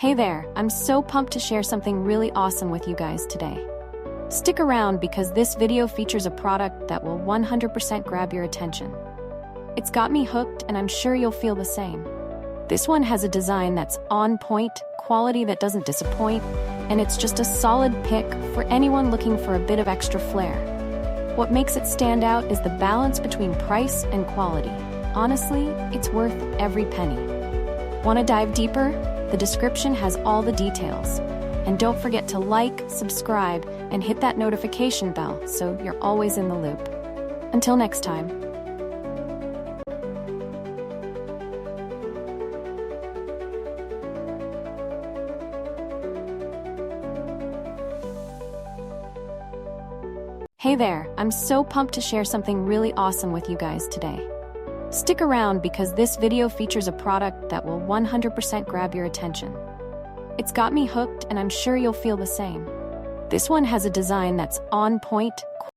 Hey there, I'm so pumped to share something really awesome with you guys today. Stick around because this video features a product that will 100% grab your attention. It's got me hooked and I'm sure you'll feel the same. This one has a design that's on point, quality that doesn't disappoint, and it's just a solid pick for anyone looking for a bit of extra flair. What makes it stand out is the balance between price and quality. Honestly, it's worth every penny. Want to dive deeper? The description has all the details. And don't forget to like, subscribe, and hit that notification bell so you're always in the loop. Until next time. Hey there, I'm so pumped to share something really awesome with you guys today. Stick around because this video features a product that will 100% grab your attention. It's got me hooked and I'm sure you'll feel the same. This one has a design that's on point,